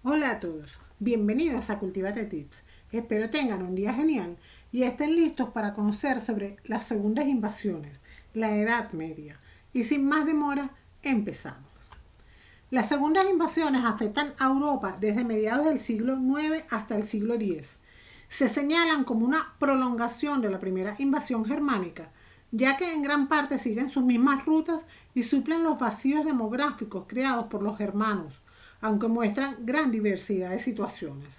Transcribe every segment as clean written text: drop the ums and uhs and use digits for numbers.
Hola a todos, bienvenidos a Cultivate Tips. Espero tengan un día genial y estén listos para conocer sobre las segundas invasiones, la Edad Media. Y sin más demora, empezamos. Las segundas invasiones afectan a Europa desde mediados del siglo IX hasta el siglo X. Se señalan como una prolongación de la primera invasión germánica, ya que en gran parte siguen sus mismas rutas y suplen los vacíos demográficos creados por los germanos, aunque muestran gran diversidad de situaciones.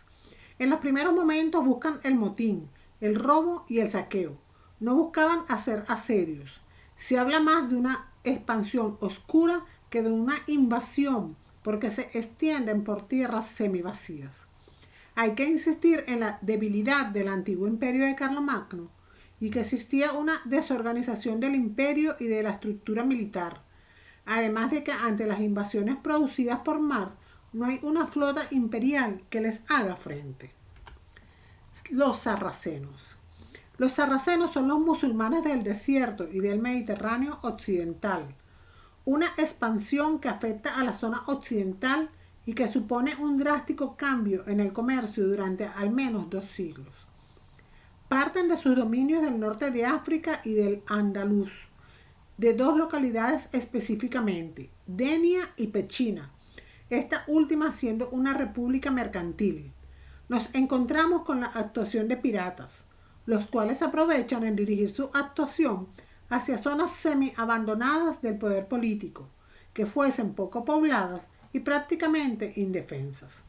En los primeros momentos buscan el motín, el robo y el saqueo. No buscaban hacer asedios. Se habla más de una expansión oscura que de una invasión, porque se extienden por tierras semivacías. Hay que insistir en la debilidad del antiguo imperio de Carlomagno y que existía una desorganización del imperio y de la estructura militar, además de que ante las invasiones producidas por mar no hay una flota imperial que les haga frente. Los sarracenos. Los sarracenos son los musulmanes del desierto y del Mediterráneo occidental, una expansión que afecta a la zona occidental y que supone un drástico cambio en el comercio durante al menos 2 siglos. Parten de sus dominios del norte de África y del Andaluz, de 2 localidades específicamente, Denia y Pechina, esta última siendo una república mercantil. Nos encontramos con la actuación de piratas, los cuales aprovechan en dirigir su actuación hacia zonas semi-abandonadas del poder político, que fuesen poco pobladas y prácticamente indefensas.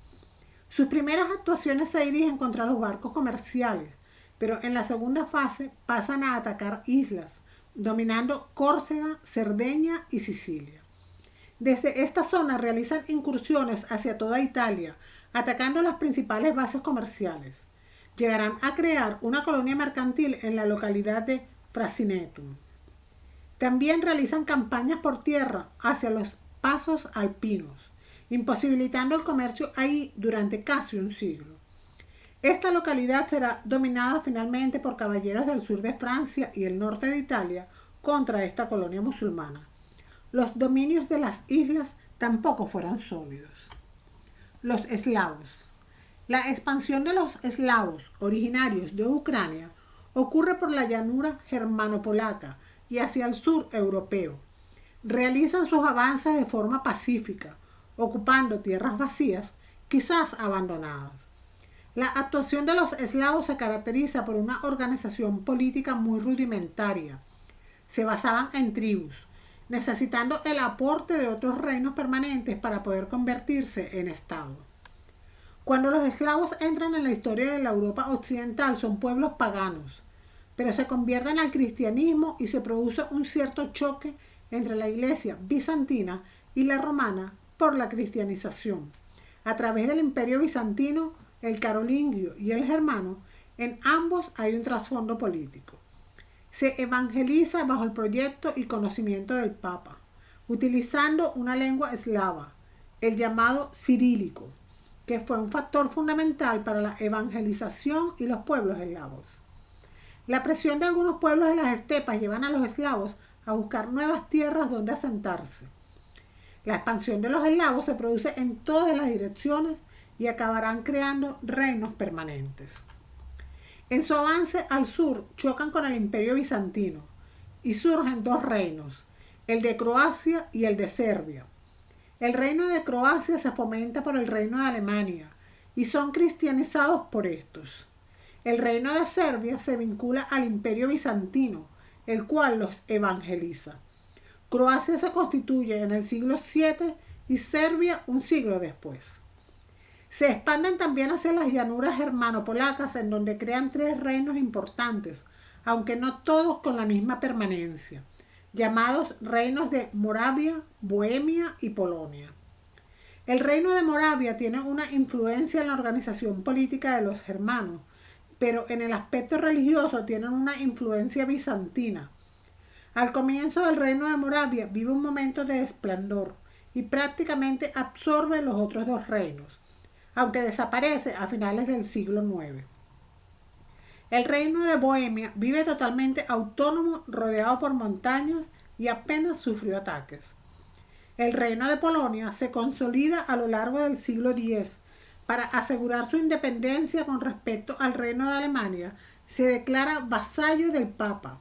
Sus primeras actuaciones se dirigen contra los barcos comerciales, pero en la segunda fase pasan a atacar islas, dominando Córcega, Cerdeña y Sicilia. Desde esta zona realizan incursiones hacia toda Italia, atacando las principales bases comerciales. Llegarán a crear una colonia mercantil en la localidad de Frasinetum. También realizan campañas por tierra hacia los pasos alpinos, imposibilitando el comercio ahí durante casi un siglo. Esta localidad será dominada finalmente por caballeros del sur de Francia y el norte de Italia contra esta colonia musulmana. Los dominios de las islas tampoco fueron sólidos. Los eslavos. La expansión de los eslavos originarios de Ucrania ocurre por la llanura germano-polaca y hacia el sur europeo. Realizan sus avances de forma pacífica, ocupando tierras vacías, quizás abandonadas. La actuación de los eslavos se caracteriza por una organización política muy rudimentaria. Se basaban en tribus, necesitando el aporte de otros reinos permanentes para poder convertirse en estado. Cuando los eslavos entran en la historia de la Europa occidental son pueblos paganos, pero se convierten al cristianismo y se produce un cierto choque entre la iglesia bizantina y la romana por la cristianización. A través del imperio bizantino, el carolingio y el germano, en ambos hay un trasfondo político. Se evangeliza bajo el proyecto y conocimiento del Papa, utilizando una lengua eslava, el llamado cirílico, que fue un factor fundamental para la evangelización y los pueblos eslavos. La presión de algunos pueblos de las estepas llevan a los eslavos a buscar nuevas tierras donde asentarse. La expansión de los eslavos se produce en todas las direcciones y acabarán creando reinos permanentes. En su avance al sur chocan con el imperio bizantino y surgen 2 reinos, el de Croacia y el de Serbia. El reino de Croacia se fomenta por el reino de Alemania y son cristianizados por estos. El reino de Serbia se vincula al imperio bizantino, el cual los evangeliza. Croacia se constituye en el siglo VII y Serbia un siglo después. Se expanden también hacia las llanuras germano-polacas en donde crean 3 reinos importantes, aunque no todos con la misma permanencia, llamados reinos de Moravia, Bohemia y Polonia. El reino de Moravia tiene una influencia en la organización política de los germanos, pero en el aspecto religioso tienen una influencia bizantina. Al comienzo del reino de Moravia vive un momento de esplendor y prácticamente absorbe los otros 2 reinos, aunque desaparece a finales del siglo IX. El reino de Bohemia vive totalmente autónomo, rodeado por montañas y apenas sufrió ataques. El reino de Polonia se consolida a lo largo del siglo X, para asegurar su independencia con respecto al reino de Alemania, se declara vasallo del Papa.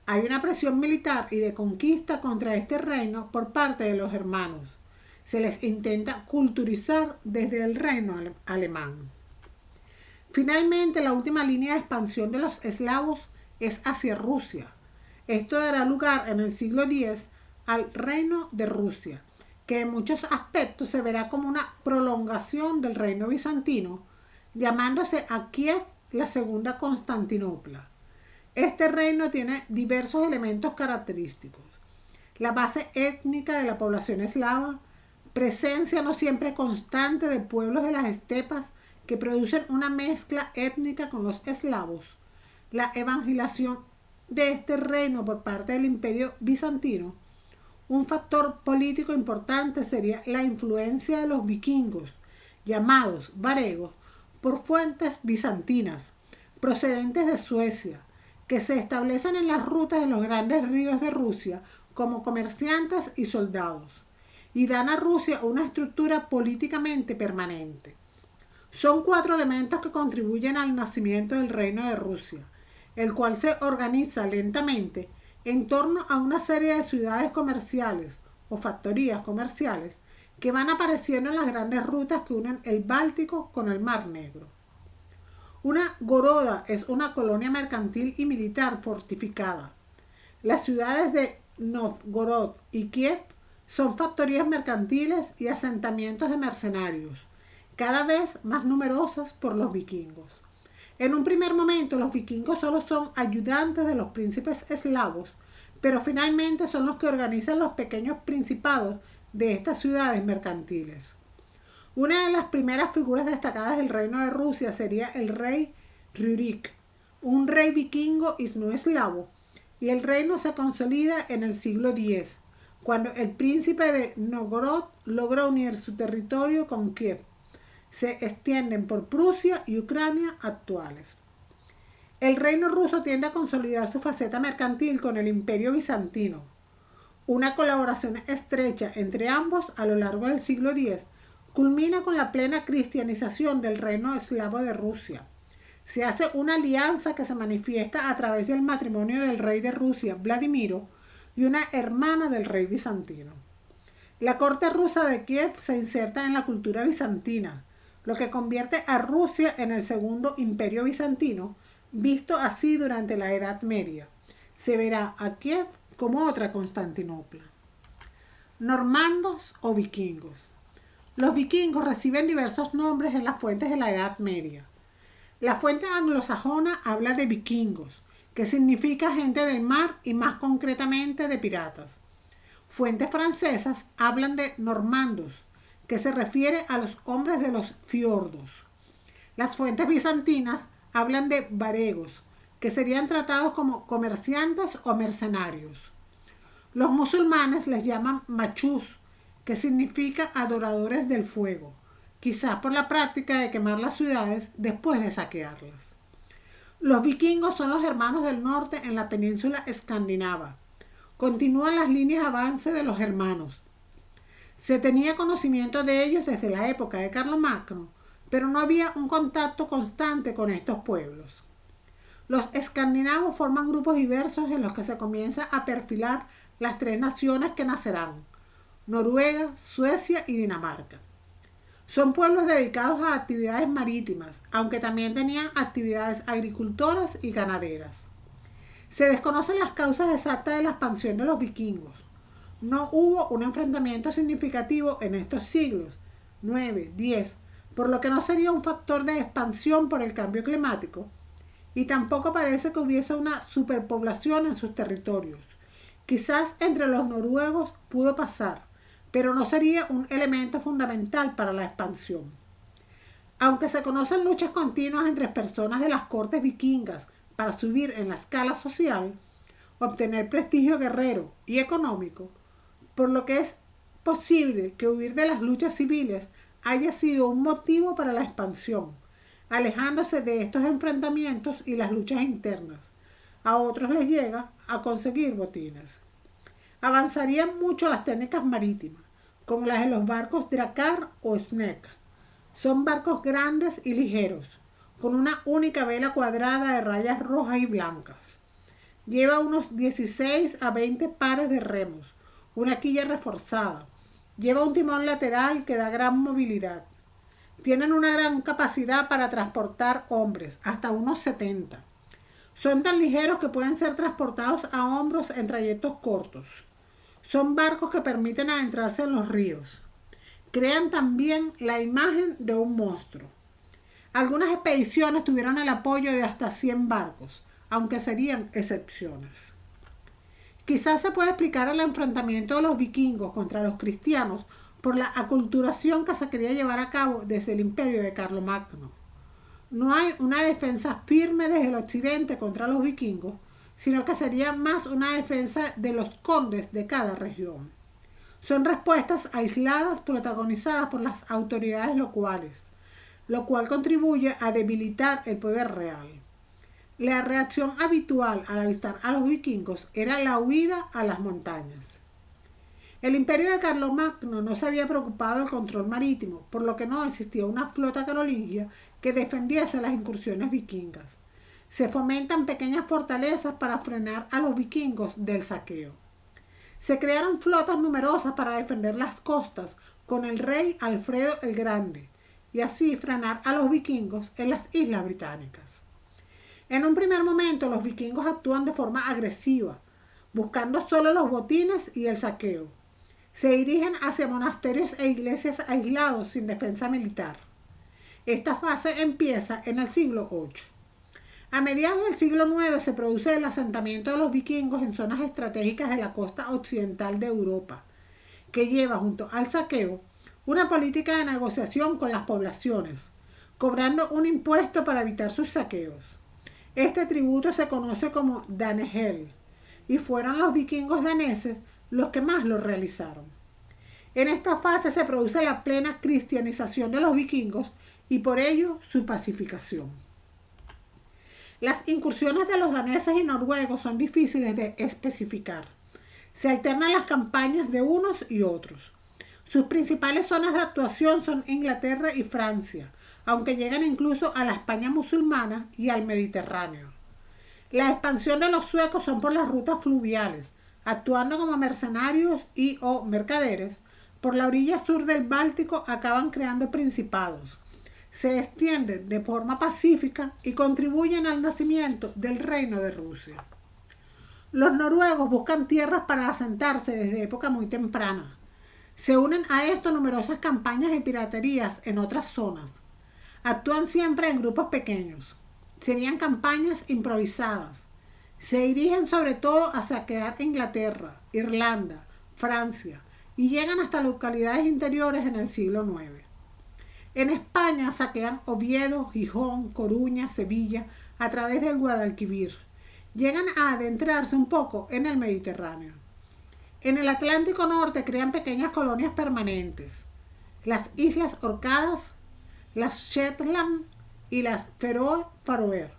Hay una presión militar y de conquista contra este reino por parte de los germanos. Se les intenta culturizar desde el reino alemán. Finalmente, la última línea de expansión de los eslavos es hacia Rusia. Esto dará lugar en el siglo X al reino de Rusia, que en muchos aspectos se verá como una prolongación del reino bizantino, llamándose a Kiev la segunda Constantinopla. Este reino tiene diversos elementos característicos. La base étnica de la población eslava, presencia no siempre constante de pueblos de las estepas que producen una mezcla étnica con los eslavos, la evangelización de este reino por parte del Imperio bizantino. Un factor político importante sería la influencia de los vikingos, llamados varegos, por fuentes bizantinas, procedentes de Suecia, que se establecen en las rutas de los grandes ríos de Rusia como comerciantes y soldados, y dan a Rusia una estructura políticamente permanente. Son 4 elementos que contribuyen al nacimiento del reino de Rusia, el cual se organiza lentamente en torno a una serie de ciudades comerciales o factorías comerciales que van apareciendo en las grandes rutas que unen el Báltico con el Mar Negro. Una goroda es una colonia mercantil y militar fortificada. Las ciudades de Novgorod y Kiev son factorías mercantiles y asentamientos de mercenarios, cada vez más numerosas por los vikingos. En un primer momento los vikingos solo son ayudantes de los príncipes eslavos, pero finalmente son los que organizan los pequeños principados de estas ciudades mercantiles. Una de las primeras figuras destacadas del reino de Rusia sería el rey Rurik, un rey vikingo y no eslavo, y el reino se consolida en el siglo X, cuando el príncipe de Novgorod logra unir su territorio con Kiev. Se extienden por Prusia y Ucrania actuales. El reino ruso tiende a consolidar su faceta mercantil con el imperio bizantino. Una colaboración estrecha entre ambos a lo largo del siglo X culmina con la plena cristianización del reino eslavo de Rusia. Se hace una alianza que se manifiesta a través del matrimonio del rey de Rusia, Vladimiro, y una hermana del rey bizantino. La corte rusa de Kiev se inserta en la cultura bizantina, lo que convierte a Rusia en el segundo imperio bizantino, visto así durante la Edad Media. Se verá a Kiev como otra Constantinopla. Normandos o vikingos. Los vikingos reciben diversos nombres en las fuentes de la Edad Media. La fuente anglosajona habla de vikingos, que significa gente del mar y más concretamente de piratas. Fuentes francesas hablan de normandos, que se refiere a los hombres de los fiordos. Las fuentes bizantinas hablan de varegos, que serían tratados como comerciantes o mercenarios. Los musulmanes les llaman machús, que significa adoradores del fuego, quizás por la práctica de quemar las ciudades después de saquearlas. Los vikingos son los hermanos del norte en la península escandinava. Continúan las líneas de avance de los germanos. Se tenía conocimiento de ellos desde la época de Carlomagno, pero no había un contacto constante con estos pueblos. Los escandinavos forman grupos diversos en los que se comienza a perfilar las 3 naciones que nacerán: Noruega, Suecia y Dinamarca. Son pueblos dedicados a actividades marítimas, aunque también tenían actividades agricultoras y ganaderas. Se desconocen las causas exactas de la expansión de los vikingos. No hubo un enfrentamiento significativo en estos siglos, 9, 10, por lo que no sería un factor de expansión por el cambio climático, y tampoco parece que hubiese una superpoblación en sus territorios. Quizás entre los noruegos pudo pasar, pero no sería un elemento fundamental para la expansión. Aunque se conocen luchas continuas entre personas de las cortes vikingas para subir en la escala social, obtener prestigio guerrero y económico, por lo que es posible que huir de las luchas civiles haya sido un motivo para la expansión, alejándose de estos enfrentamientos y las luchas internas. A otros les llega a conseguir botines. Avanzarían mucho las técnicas marítimas, como las de los barcos drakkar o sneck. Son barcos grandes y ligeros, con una única vela cuadrada de rayas rojas y blancas. Lleva unos 16 a 20 pares de remos, una quilla reforzada. Lleva un timón lateral que da gran movilidad. Tienen una gran capacidad para transportar hombres, hasta unos 70. Son tan ligeros que pueden ser transportados a hombros en trayectos cortos. Son barcos que permiten adentrarse en los ríos. Crean también la imagen de un monstruo. Algunas expediciones tuvieron el apoyo de hasta 100 barcos, aunque serían excepciones. Quizás se puede explicar el enfrentamiento de los vikingos contra los cristianos por la aculturación que se quería llevar a cabo desde el imperio de Carlomagno. No hay una defensa firme desde el occidente contra los vikingos, sino que sería más una defensa de los condes de cada región. Son respuestas aisladas protagonizadas por las autoridades locales, lo cual contribuye a debilitar el poder real. La reacción habitual al avistar a los vikingos era la huida a las montañas. El imperio de Carlomagno no se había preocupado del control marítimo, por lo que no existía una flota carolingia que defendiese las incursiones vikingas. Se fomentan pequeñas fortalezas para frenar a los vikingos del saqueo. Se crearon flotas numerosas para defender las costas con el rey Alfredo el Grande y así frenar a los vikingos en las islas británicas. En un primer momento los vikingos actúan de forma agresiva, buscando solo los botines y el saqueo. Se dirigen hacia monasterios e iglesias aislados sin defensa militar. Esta fase empieza en el siglo VIII. A mediados del siglo IX se produce el asentamiento de los vikingos en zonas estratégicas de la costa occidental de Europa, que lleva junto al saqueo una política de negociación con las poblaciones, cobrando un impuesto para evitar sus saqueos. Este tributo se conoce como danehel y fueron los vikingos daneses los que más lo realizaron. En esta fase se produce la plena cristianización de los vikingos y por ello su pacificación. Las incursiones de los daneses y noruegos son difíciles de especificar. Se alternan las campañas de unos y otros. Sus principales zonas de actuación son Inglaterra y Francia, aunque llegan incluso a la España musulmana y al Mediterráneo. La expansión de los suecos son por las rutas fluviales, actuando como mercenarios y o mercaderes. Por la orilla sur del Báltico acaban creando principados. Se extienden de forma pacífica y contribuyen al nacimiento del reino de Rusia. Los noruegos buscan tierras para asentarse desde época muy temprana. Se unen a esto numerosas campañas de piraterías en otras zonas. Actúan siempre en grupos pequeños. Serían campañas improvisadas. Se dirigen sobre todo a saquear Inglaterra, Irlanda, Francia y llegan hasta localidades interiores en el siglo IX. En España saquean Oviedo, Gijón, Coruña, Sevilla a través del Guadalquivir. Llegan a adentrarse un poco en el Mediterráneo. En el Atlántico Norte crean pequeñas colonias permanentes. Las Islas Orcadas, las Shetland y las Faroe.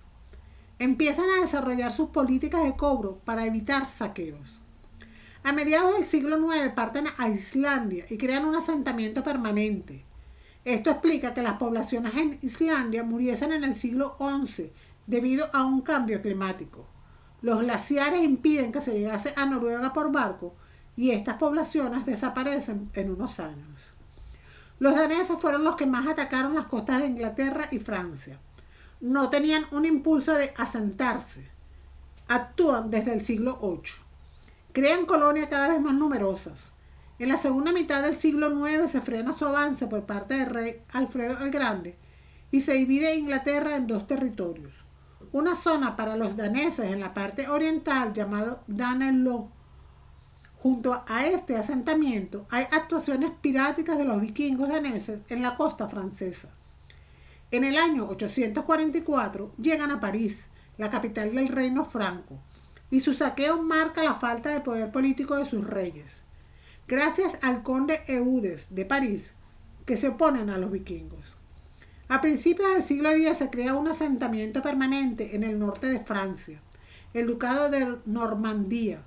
Empiezan a desarrollar sus políticas de cobro para evitar saqueos. A mediados del siglo IX parten a Islandia y crean un asentamiento permanente. Esto explica que las poblaciones en Islandia muriesen en el siglo XI debido a un cambio climático. Los glaciares impiden que se llegase a Noruega por barco y estas poblaciones desaparecen en unos años. Los daneses fueron los que más atacaron las costas de Inglaterra y Francia. No tenían un impulso de asentarse. Actúan desde el siglo VIII. Crean colonias cada vez más numerosas. En la segunda mitad del siglo IX se frena su avance por parte del rey Alfredo el Grande y se divide Inglaterra en dos territorios. Una zona para los daneses en la parte oriental llamado Danelaw. Junto a este asentamiento hay actuaciones piráticas de los vikingos daneses en la costa francesa. En el año 844 llegan a París, la capital del reino franco, y su saqueo marca la falta de poder político de sus reyes, gracias al conde Eudes de París, que se oponen a los vikingos. A principios del siglo X se crea un asentamiento permanente en el norte de Francia, el ducado de Normandía,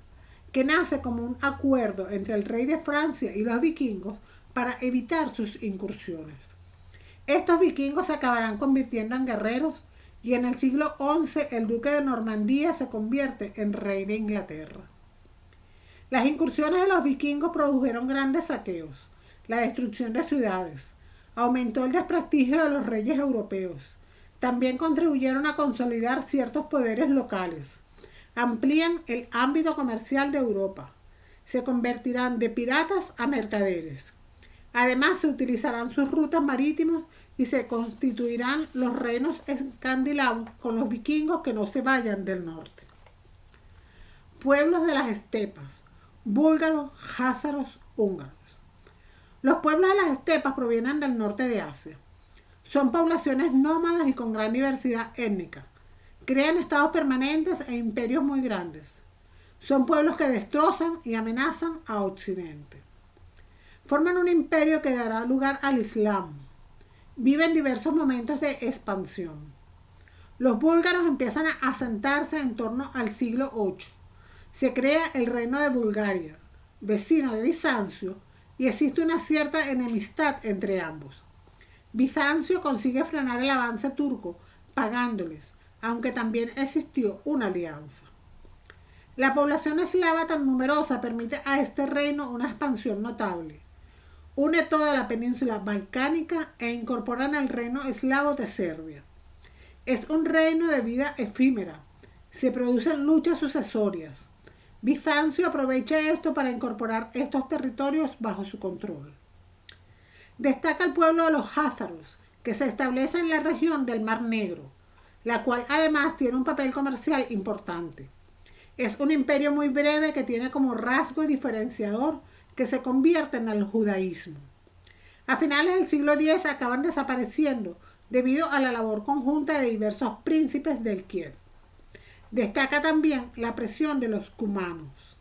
que nace como un acuerdo entre el rey de Francia y los vikingos para evitar sus incursiones. Estos vikingos se acabarán convirtiendo en guerreros y en el siglo XI el duque de Normandía se convierte en rey de Inglaterra. Las incursiones de los vikingos produjeron grandes saqueos, la destrucción de ciudades, aumentó el desprestigio de los reyes europeos. También contribuyeron a consolidar ciertos poderes locales. Amplían el ámbito comercial de Europa. Se convertirán de piratas a mercaderes. Además, se utilizarán sus rutas marítimas y se constituirán los reinos escandinavos con los vikingos que no se vayan del norte. Pueblos de las estepas: búlgaros, jázaros, húngaros. Los pueblos de las estepas provienen del norte de Asia. Son poblaciones nómadas y con gran diversidad étnica. Crean estados permanentes e imperios muy grandes. Son pueblos que destrozan y amenazan a Occidente. Forman un imperio que dará lugar al Islam. Viven diversos momentos de expansión. Los búlgaros empiezan a asentarse en torno al siglo VIII. Se crea el reino de Bulgaria, vecino de Bizancio, y existe una cierta enemistad entre ambos. Bizancio consigue frenar el avance turco, pagándoles, aunque también existió una alianza. La población eslava tan numerosa permite a este reino una expansión notable. Une toda la península balcánica e incorporan al reino eslavo de Serbia. Es un reino de vida efímera. Se producen luchas sucesorias. Bizancio aprovecha esto para incorporar estos territorios bajo su control. Destaca el pueblo de los jázaros, que se establece en la región del Mar Negro, la cual además tiene un papel comercial importante. Es un imperio muy breve que tiene como rasgo diferenciador que se convierte en el judaísmo. A finales del siglo X acaban desapareciendo debido a la labor conjunta de diversos príncipes del Kiev. Destaca también la presión de los cumanos.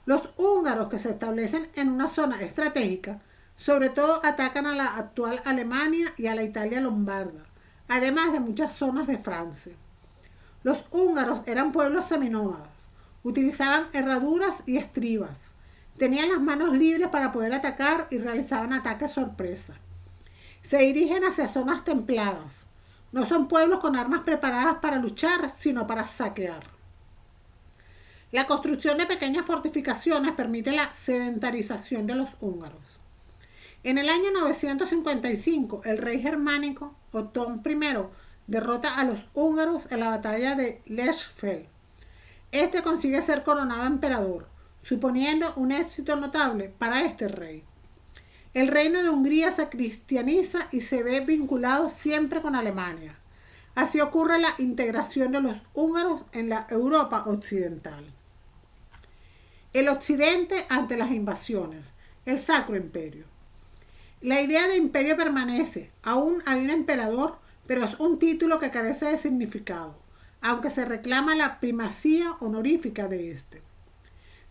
Los húngaros, que se establecen en una zona estratégica, sobre todo atacan a la actual Alemania y a la Italia lombarda, además de muchas zonas de Francia. Los húngaros eran pueblos seminómadas, utilizaban herraduras y estribas, tenían las manos libres para poder atacar y realizaban ataques sorpresa. Se dirigen hacia zonas templadas. No son pueblos con armas preparadas para luchar, sino para saquear. La construcción de pequeñas fortificaciones permite la sedentarización de los húngaros. En el año 955, el rey germánico Otón I derrota a los húngaros en la batalla de Lechfeld. Este consigue ser coronado emperador, suponiendo un éxito notable para este rey. El reino de Hungría se cristianiza y se ve vinculado siempre con Alemania. Así ocurre la integración de los húngaros en la Europa occidental. El occidente ante las invasiones, el Sacro Imperio. La idea de imperio permanece, aún hay un emperador, pero es un título que carece de significado, aunque se reclama la primacía honorífica de este.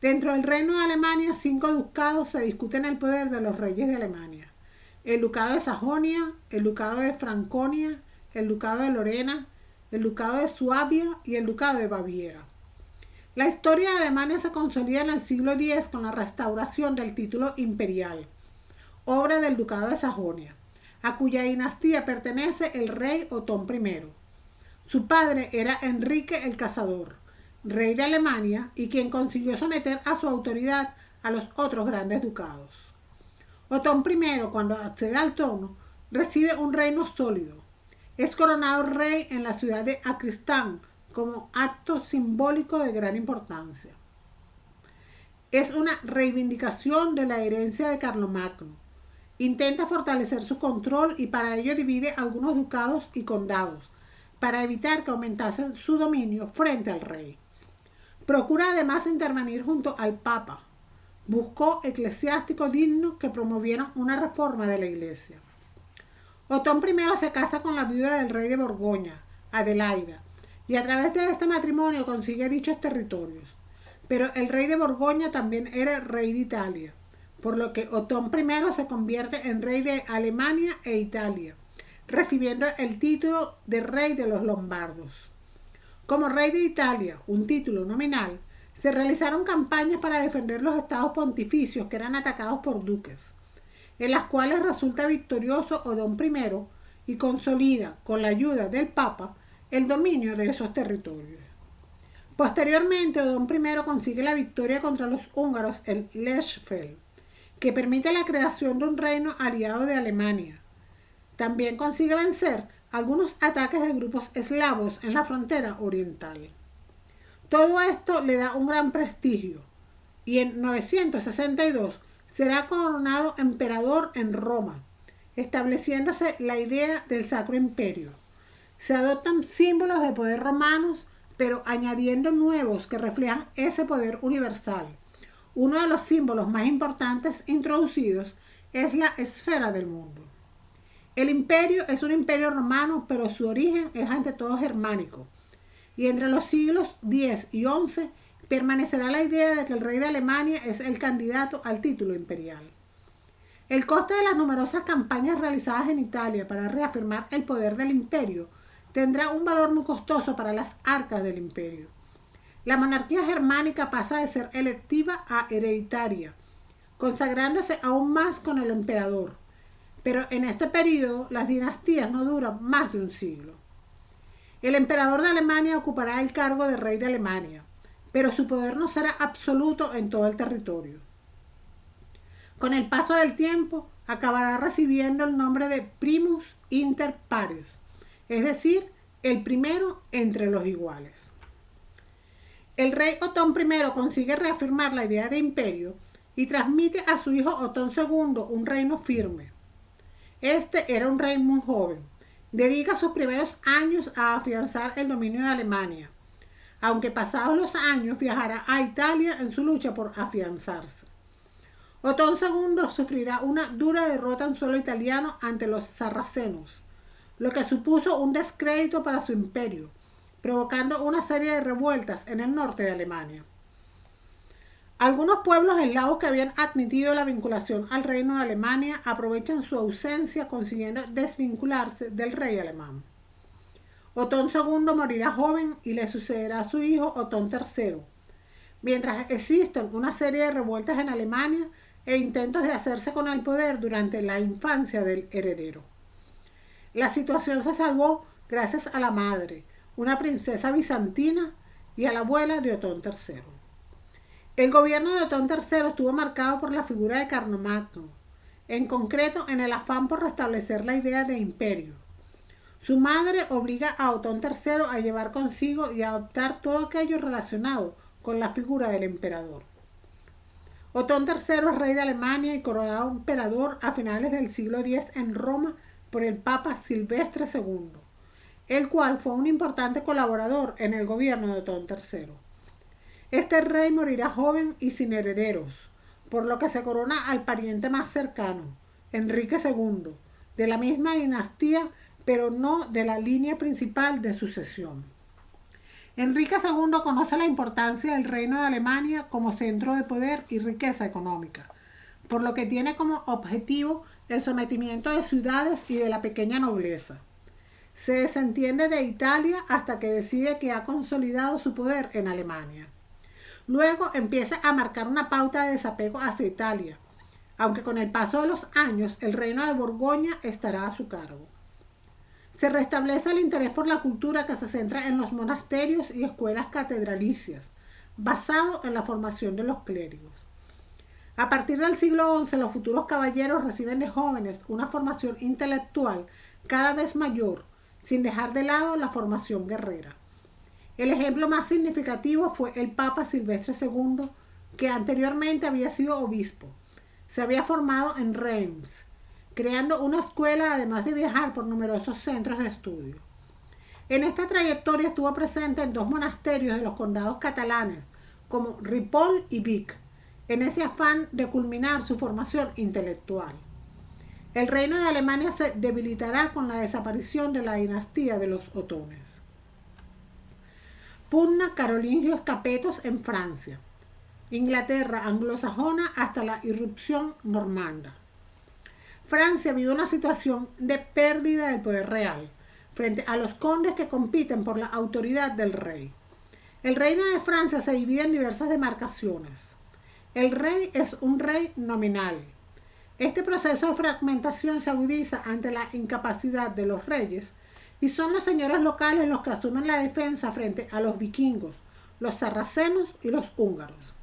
Dentro del reino de Alemania, 5 ducados se discuten el poder de los reyes de Alemania: el ducado de Sajonia, el ducado de Franconia, el ducado de Lorena, el ducado de Suabia y el ducado de Baviera. La historia de Alemania se consolida en el siglo X con la restauración del título imperial, obra del ducado de Sajonia, a cuya dinastía pertenece el rey Otón I. Su padre era Enrique el Cazador, rey de Alemania, y quien consiguió someter a su autoridad a los otros grandes ducados. Otón I, cuando accede al trono, recibe un reino sólido. Es coronado rey en la ciudad de Acristán como acto simbólico de gran importancia. Es una reivindicación de la herencia de Carlomagno. Intenta fortalecer su control y para ello divide algunos ducados y condados, para evitar que aumentase su dominio frente al rey. Procura además intervenir junto al Papa. Buscó eclesiásticos dignos que promovieran una reforma de la Iglesia. Otón I se casa con la viuda del rey de Borgoña, Adelaida, y a través de este matrimonio consigue dichos territorios. Pero el rey de Borgoña también era rey de Italia, por lo que Otón I se convierte en rey de Alemania e Italia, recibiendo el título de rey de los lombardos. Como rey de Italia, un título nominal, se realizaron campañas para defender los estados pontificios que eran atacados por duques. en las cuales resulta victorioso Odón I y consolida, con la ayuda del Papa, el dominio de esos territorios. Posteriormente, Odón I consigue la victoria contra los húngaros en Lechfeld, que permite la creación de un reino aliado de Alemania. También consigue vencer algunos ataques de grupos eslavos en la frontera oriental. Todo esto le da un gran prestigio y en 962 será coronado emperador en Roma, estableciéndose la idea del Sacro Imperio. Se adoptan símbolos de poder romanos, pero añadiendo nuevos que reflejan ese poder universal. Uno de los símbolos más importantes introducidos es la esfera del mundo. El imperio es un imperio romano, pero su origen es ante todo germánico. Y entre los siglos X y XI permanecerá la idea de que el rey de Alemania es el candidato al título imperial. El coste de las numerosas campañas realizadas en Italia para reafirmar el poder del imperio tendrá un valor muy costoso para las arcas del imperio. La monarquía germánica pasa de ser electiva a hereditaria, consagrándose aún más con el emperador. Pero en este periodo las dinastías no duran más de un siglo. El emperador de Alemania ocupará el cargo de rey de Alemania, pero su poder no será absoluto en todo el territorio. Con el paso del tiempo acabará recibiendo el nombre de primus inter pares, es decir, el primero entre los iguales. El rey Otón I consigue reafirmar la idea de imperio y transmite a su hijo Otón II un reino firme. Este era un rey muy joven. Dedica sus primeros años a afianzar el dominio de Alemania, aunque pasados los años viajará a Italia en su lucha por afianzarse. Otón II sufrirá una dura derrota en suelo italiano ante los sarracenos, lo que supuso un descrédito para su imperio, provocando una serie de revueltas en el norte de Alemania. Algunos pueblos eslavos que habían admitido la vinculación al reino de Alemania aprovechan su ausencia consiguiendo desvincularse del rey alemán. Otón II morirá joven y le sucederá a su hijo Otón III, mientras existen una serie de revueltas en Alemania e intentos de hacerse con el poder durante la infancia del heredero. La situación se salvó gracias a la madre, una princesa bizantina, y a la abuela de Otón III. El gobierno de Otón III estuvo marcado por la figura de Carlomagno, en concreto en el afán por restablecer la idea de imperio. Su madre obliga a Otón III a llevar consigo y a adoptar todo aquello relacionado con la figura del emperador. Otón III es rey de Alemania y coronado emperador a finales del siglo X en Roma por el Papa Silvestre II, el cual fue un importante colaborador en el gobierno de Otón III. Este rey morirá joven y sin herederos, por lo que se corona al pariente más cercano, Enrique II, de la misma dinastía, pero no de la línea principal de sucesión. Enrique II conoce la importancia del reino de Alemania como centro de poder y riqueza económica, por lo que tiene como objetivo el sometimiento de ciudades y de la pequeña nobleza. Se desentiende de Italia hasta que decide que ha consolidado su poder en Alemania. Luego empieza a marcar una pauta de desapego hacia Italia, aunque con el paso de los años el reino de Borgoña estará a su cargo. Se restablece el interés por la cultura que se centra en los monasterios y escuelas catedralicias, basado en la formación de los clérigos. A partir del siglo XI, los futuros caballeros reciben de jóvenes una formación intelectual cada vez mayor, sin dejar de lado la formación guerrera. El ejemplo más significativo fue el Papa Silvestre II, que anteriormente había sido obispo. Se había formado en Reims, creando una escuela además de viajar por numerosos centros de estudio. En esta trayectoria estuvo presente en dos monasterios de los condados catalanes, como Ripoll y Vic, en ese afán de culminar su formación intelectual. El reino de Alemania se debilitará con la desaparición de la dinastía de los Otones. Pugna carolingios capetos en Francia. Inglaterra anglosajona hasta la irrupción normanda. Francia vive una situación de pérdida del poder real frente a los condes que compiten por la autoridad del rey. El reino de Francia se divide en diversas demarcaciones. El rey es un rey nominal. Este proceso de fragmentación se agudiza ante la incapacidad de los reyes y son los señores locales los que asumen la defensa frente a los vikingos, los sarracenos y los húngaros.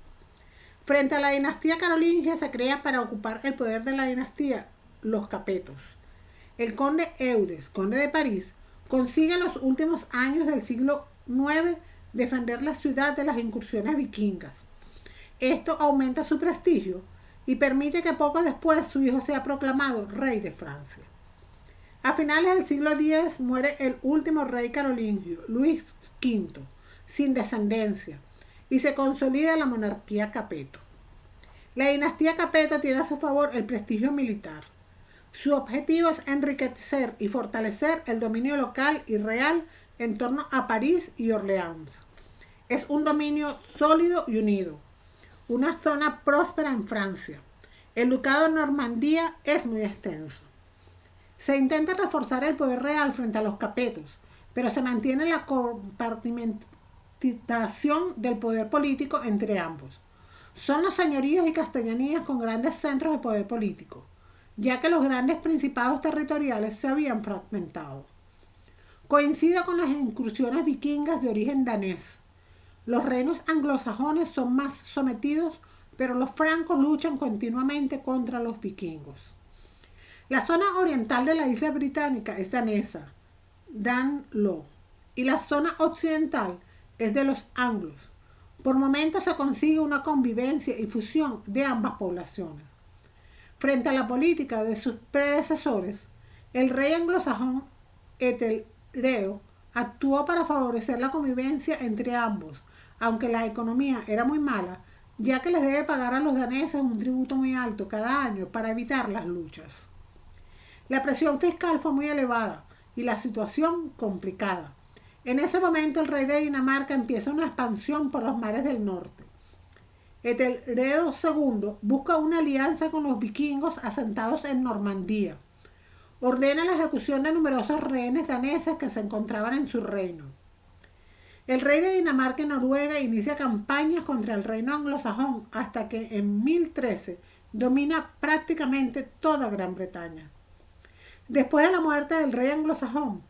Frente a la dinastía carolingia se crea para ocupar el poder de la dinastía los capetos. El conde Eudes, conde de París, consigue en los últimos años del siglo IX defender la ciudad de las incursiones vikingas. Esto aumenta su prestigio y permite que poco después su hijo sea proclamado rey de Francia. A finales del siglo X muere el último rey carolingio, Luis V, sin descendencia, y se consolida la monarquía Capeto. La dinastía Capeto tiene a su favor el prestigio militar. Su objetivo es enriquecer y fortalecer el dominio local y real en torno a París y Orleans. Es un dominio sólido y unido, una zona próspera en Francia. El ducado de Normandía es muy extenso. Se intenta reforzar el poder real frente a los capetos, pero se mantiene la compartimentación del poder político entre ambos. Son los señoríos y castellanías con grandes centros de poder político, ya que los grandes principados territoriales se habían fragmentado. Coincide con las incursiones vikingas de origen danés. Los reinos anglosajones son más sometidos, pero los francos luchan continuamente contra los vikingos. La zona oriental de la isla británica es danesa, Danelaw, y la zona occidental es de los anglos. Por momentos se consigue una convivencia y fusión de ambas poblaciones. Frente a la política de sus predecesores, el rey anglosajón Etelredo actuó para favorecer la convivencia entre ambos, aunque la economía era muy mala, ya que les debe pagar a los daneses un tributo muy alto cada año para evitar las luchas. La presión fiscal fue muy elevada y la situación complicada. En ese momento el rey de Dinamarca empieza una expansión por los mares del norte. Etelredo II busca una alianza con los vikingos asentados en Normandía. Ordena la ejecución de numerosos rehenes daneses que se encontraban en su reino. El rey de Dinamarca y Noruega inicia campañas contra el reino anglosajón hasta que en 1013 domina prácticamente toda Gran Bretaña. Después de la muerte del rey anglosajón,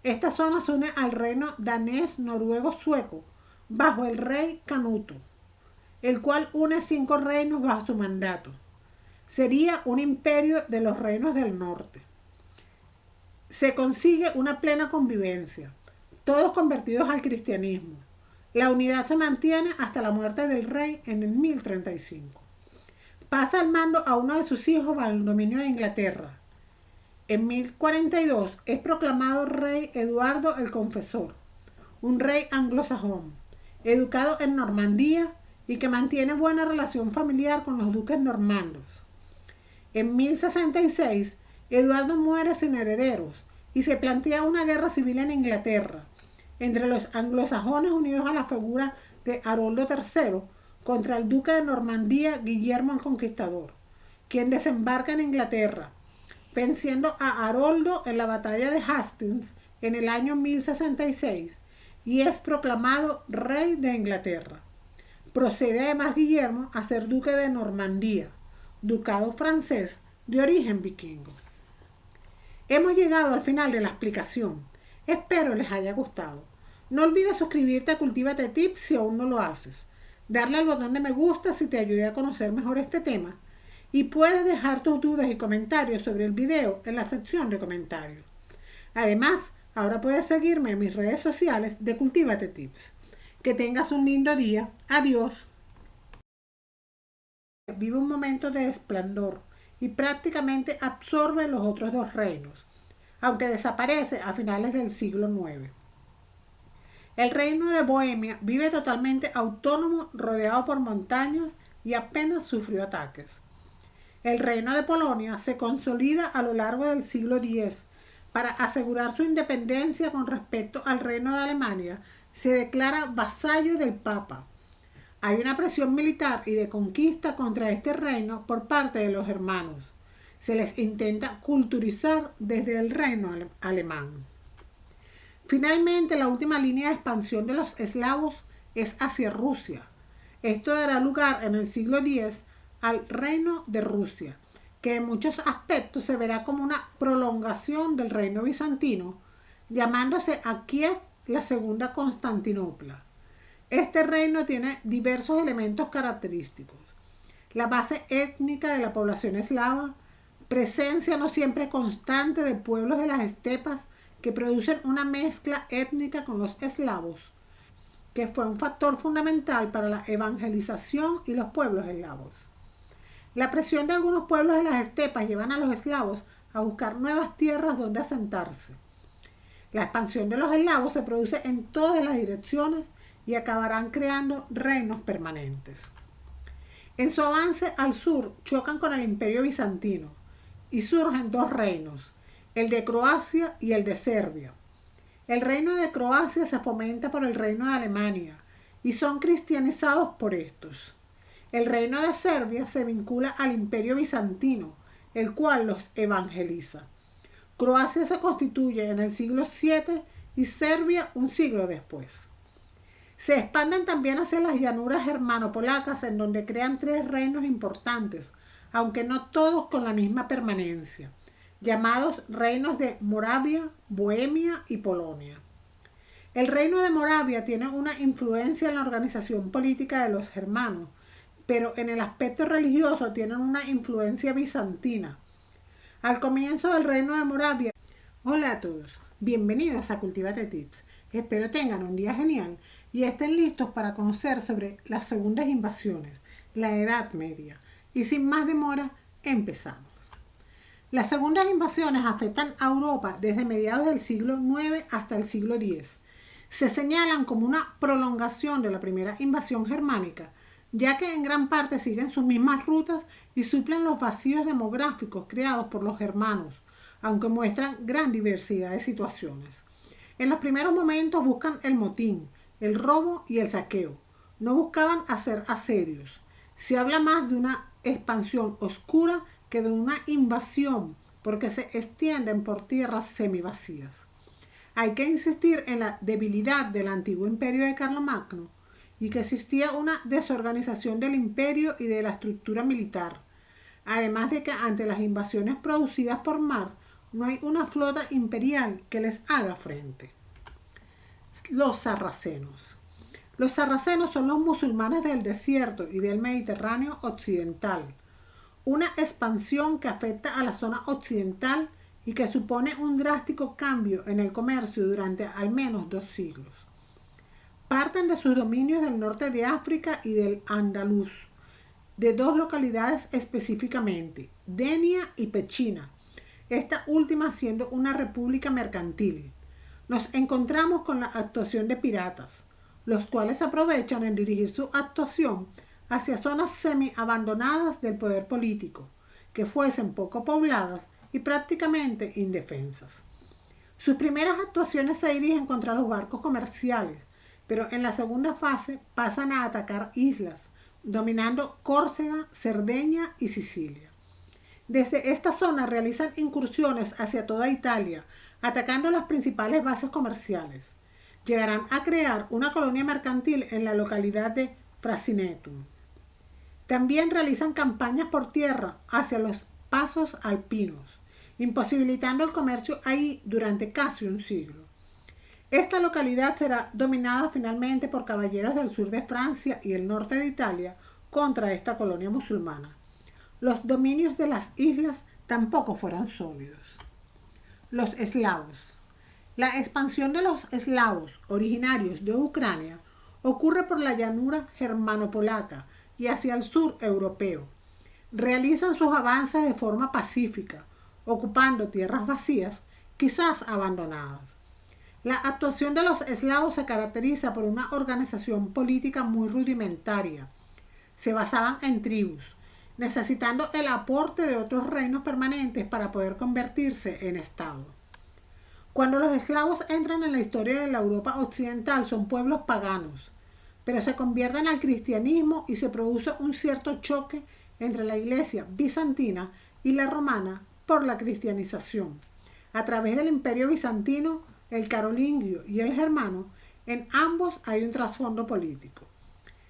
esta zona se une al reino danés-noruego-sueco bajo el rey Canuto, el cual une 5 reinos bajo su mandato. Sería un imperio de los reinos del norte. Se consigue una plena convivencia, todos convertidos al cristianismo. La unidad se mantiene hasta la muerte del rey en el 1035. Pasa el mando a uno de sus hijos bajo el dominio de Inglaterra. En 1042 es proclamado rey Eduardo el Confesor, un rey anglosajón, educado en Normandía y que mantiene buena relación familiar con los duques normandos. En 1066, Eduardo muere sin herederos y se plantea una guerra civil en Inglaterra, entre los anglosajones unidos a la figura de Haroldo III contra el duque de Normandía Guillermo el Conquistador, quien desembarca en Inglaterra, venciendo a Haroldo en la batalla de Hastings en el año 1066 y es proclamado rey de Inglaterra. Procede además Guillermo a ser duque de Normandía, ducado francés de origen vikingo. Hemos llegado al final de la explicación. Espero les haya gustado. No olvides suscribirte a Cultívate Tips si aún no lo haces. Darle al botón de me gusta si te ayude a conocer mejor este tema. Y puedes dejar tus dudas y comentarios sobre el video en la sección de comentarios. Además, ahora puedes seguirme en mis redes sociales de Cultívate Tips. Que tengas un lindo día. Adiós. Vive un momento de esplendor y prácticamente absorbe los otros 2 reinos, aunque desaparece a finales del siglo IX. El reino de Bohemia vive totalmente autónomo, rodeado por montañas y apenas sufrió ataques. El reino de Polonia se consolida a lo largo del siglo X. Para asegurar su independencia con respecto al reino de Alemania, se declara vasallo del Papa. Hay una presión militar y de conquista contra este reino por parte de los germanos. Se les intenta culturizar desde el reino alemán. Finalmente, la última línea de expansión de los eslavos es hacia Rusia. Esto dará lugar en el siglo X al reino de Rusia, que en muchos aspectos se verá como una prolongación del reino bizantino, llamándose a Kiev la Segunda Constantinopla. Este reino tiene diversos elementos característicos: la base étnica de la población eslava, presencia no siempre constante de pueblos de las estepas que producen una mezcla étnica con los eslavos, que fue un factor fundamental para la evangelización y los pueblos eslavos. La presión de algunos pueblos de las estepas llevan a los eslavos a buscar nuevas tierras donde asentarse. La expansión de los eslavos se produce en todas las direcciones y acabarán creando reinos permanentes. En su avance al sur chocan con el Imperio Bizantino y surgen dos reinos, el de Croacia y el de Serbia. El reino de Croacia se fomenta por el reino de Alemania y son cristianizados por estos. El reino de Serbia se vincula al Imperio Bizantino, el cual los evangeliza. Croacia se constituye en el siglo VII y Serbia un siglo después. Se expanden también hacia las llanuras germano-polacas, en donde crean tres reinos importantes, aunque no todos con la misma permanencia, llamados reinos de Moravia, Bohemia y Polonia. El reino de Moravia tiene una influencia en la organización política de los germanos, pero en el aspecto religioso tienen una influencia bizantina. Al comienzo del reino de Moravia. Hola a todos, bienvenidos a Cultivate Tips. Espero tengan un día genial y estén listos para conocer sobre las segundas invasiones, la Edad Media. Y sin más demora, empezamos. Las segundas invasiones afectan a Europa desde mediados del siglo IX hasta el siglo X. Se señalan como una prolongación de la primera invasión germánica, ya que en gran parte siguen sus mismas rutas y suplen los vacíos demográficos creados por los germanos, aunque muestran gran diversidad de situaciones. En los primeros momentos buscan el motín, el robo y el saqueo. No buscaban hacer asedios. Se habla más de una expansión oscura que de una invasión, porque se extienden por tierras semivacías. Hay que insistir en la debilidad del antiguo imperio de Carlomagno y que existía una desorganización del imperio y de la estructura militar, además de que ante las invasiones producidas por mar no hay una flota imperial que les haga frente. Los sarracenos. Los sarracenos son los musulmanes del desierto y del Mediterráneo occidental, una expansión que afecta a la zona occidental y que supone un drástico cambio en el comercio durante al menos 2 siglos. Parten de sus dominios del norte de África y del Andaluz, de 2 localidades específicamente, Denia y Pechina, esta última siendo una república mercantil. Nos encontramos con la actuación de piratas, los cuales aprovechan en dirigir su actuación hacia zonas semi-abandonadas del poder político, que fuesen poco pobladas y prácticamente indefensas. Sus primeras actuaciones se dirigen contra los barcos comerciales, pero en la segunda fase pasan a atacar islas, dominando Córcega, Cerdeña y Sicilia. Desde esta zona realizan incursiones hacia toda Italia, atacando las principales bases comerciales. Llegarán a crear una colonia mercantil en la localidad de Frasinetum. También realizan campañas por tierra hacia los pasos alpinos, imposibilitando el comercio ahí durante casi un siglo. Esta localidad será dominada finalmente por caballeros del sur de Francia y el norte de Italia contra esta colonia musulmana. Los dominios de las islas tampoco fueron sólidos. Los eslavos. La expansión de los eslavos originarios de Ucrania ocurre por la llanura germano-polaca y hacia el sur europeo. Realizan sus avances de forma pacífica, ocupando tierras vacías, quizás abandonadas. La actuación de los eslavos se caracteriza por una organización política muy rudimentaria. Se basaban en tribus, necesitando el aporte de otros reinos permanentes para poder convertirse en estado. Cuando los eslavos entran en la historia de la Europa occidental son pueblos paganos, pero se convierten al cristianismo y se produce un cierto choque entre la iglesia bizantina y la romana por la cristianización. A través del imperio bizantino, el carolingio y el germano, en ambos hay un trasfondo político.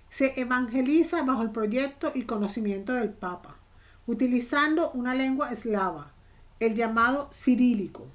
Se evangeliza bajo el proyecto y conocimiento del Papa. utilizando una lengua eslava, el llamado cirílico.